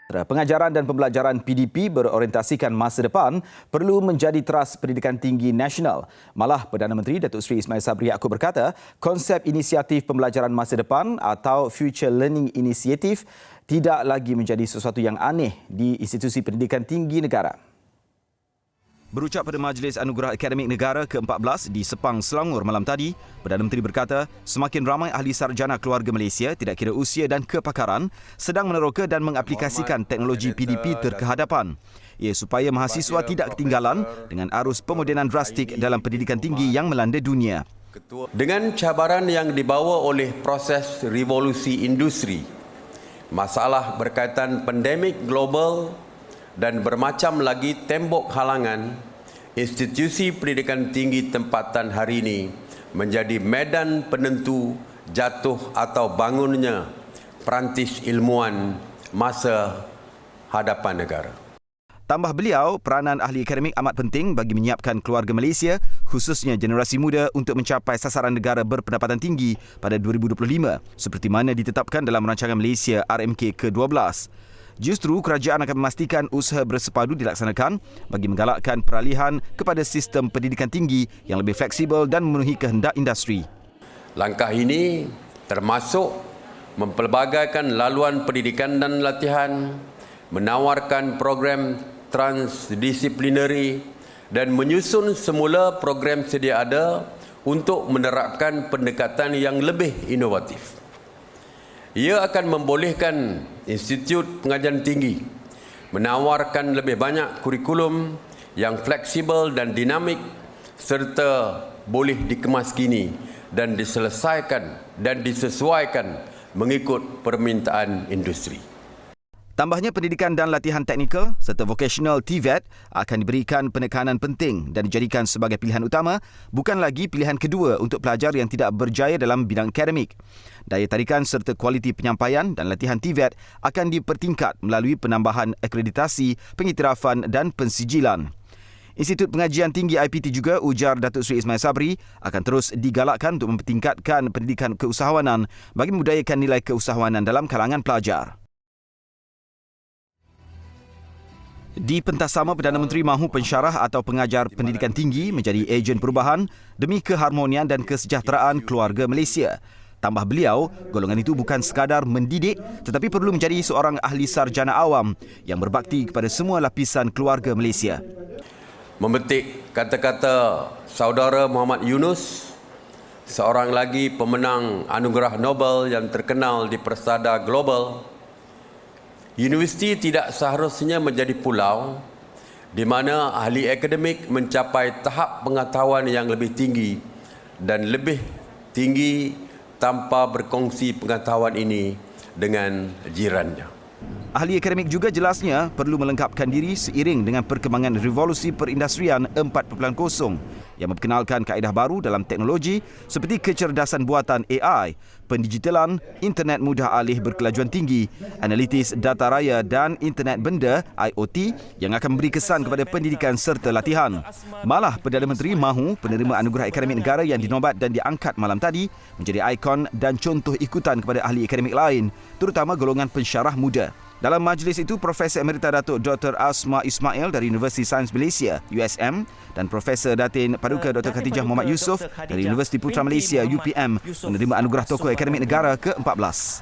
Pengajaran dan pembelajaran PDP berorientasikan masa depan perlu menjadi teras pendidikan tinggi nasional. Malah Perdana Menteri Datuk Seri Ismail Sabri Yaakob berkata, konsep inisiatif pembelajaran masa depan atau Future Learning Initiative tidak lagi menjadi sesuatu yang aneh di institusi pendidikan tinggi negara. Berucap pada Majlis Anugerah Akademik Negara ke-14 di Sepang, Selangor malam tadi, Perdana Menteri berkata semakin ramai ahli sarjana keluarga Malaysia tidak kira usia dan kepakaran sedang meneroka dan mengaplikasikan teknologi PDP terkehadapan. Ia supaya mahasiswa tidak ketinggalan dengan arus pemodenan drastik dalam pendidikan tinggi yang melanda dunia. Dengan cabaran yang dibawa oleh proses revolusi industri, masalah berkaitan pandemik global dan bermacam lagi tembok halangan, institusi pendidikan tinggi tempatan hari ini menjadi medan penentu jatuh atau bangunnya perantis ilmuwan masa hadapan negara. Tambah beliau, peranan ahli akademik amat penting bagi menyiapkan keluarga Malaysia, khususnya generasi muda untuk mencapai sasaran negara berpendapatan tinggi pada 2025, seperti mana ditetapkan dalam rancangan Malaysia RMK ke-12. Justru kerajaan akan memastikan usaha bersepadu dilaksanakan bagi menggalakkan peralihan kepada sistem pendidikan tinggi yang lebih fleksibel dan memenuhi kehendak industri. Langkah ini termasuk mempelbagaikan laluan pendidikan dan latihan, menawarkan program transdisiplinari dan menyusun semula program sedia ada untuk menerapkan pendekatan yang lebih inovatif. Ia akan membolehkan institut pengajian tinggi menawarkan lebih banyak kurikulum yang fleksibel dan dinamik serta boleh dikemas kini dan diselesaikan dan disesuaikan mengikut permintaan industri. Tambahnya, pendidikan dan latihan teknikal serta vocational TVET akan diberikan penekanan penting dan dijadikan sebagai pilihan utama, bukan lagi pilihan kedua untuk pelajar yang tidak berjaya dalam bidang akademik. Daya tarikan serta kualiti penyampaian dan latihan TVET akan dipertingkat melalui penambahan akreditasi, pengiktirafan dan pensijilan. Institut Pengajian Tinggi IPT juga, ujar Datuk Seri Ismail Sabri, akan terus digalakkan untuk mempertingkatkan pendidikan keusahawanan bagi membudayakan nilai keusahawanan dalam kalangan pelajar. Di pentas sama, Perdana Menteri mahu pensyarah atau pengajar pendidikan tinggi menjadi ejen perubahan demi keharmonian dan kesejahteraan keluarga Malaysia. Tambah beliau, golongan itu bukan sekadar mendidik tetapi perlu menjadi seorang ahli sarjana awam yang berbakti kepada semua lapisan keluarga Malaysia. Memetik kata-kata saudara Muhammad Yunus, seorang lagi pemenang anugerah Nobel yang terkenal di persada global, universiti tidak seharusnya menjadi pulau di mana ahli akademik mencapai tahap pengetahuan yang lebih tinggi dan lebih tinggi tanpa berkongsi pengetahuan ini dengan jirannya. Ahli akademik juga jelasnya perlu melengkapkan diri seiring dengan perkembangan revolusi perindustrian 4.0 yang memperkenalkan kaedah baru dalam teknologi seperti kecerdasan buatan AI, pendigitalan, internet mudah alih berkelajuan tinggi, analitis data raya dan internet benda IoT yang akan memberi kesan kepada pendidikan serta latihan. Malah Perdana Menteri mahu penerima Anugerah Akademik Negara yang dinobat dan diangkat malam tadi menjadi ikon dan contoh ikutan kepada ahli akademik lain, terutama golongan pensyarah muda. Dalam majlis itu, Profesor Emerita Datuk Dr. Asma Ismail dari Universiti Sains Malaysia USM dan Profesor Datin Paduka Dr. Khatijah Muhammad Yusof dari Universiti Putra Malaysia UPM menerima Anugerah Tokoh Akademik Negara ke-14.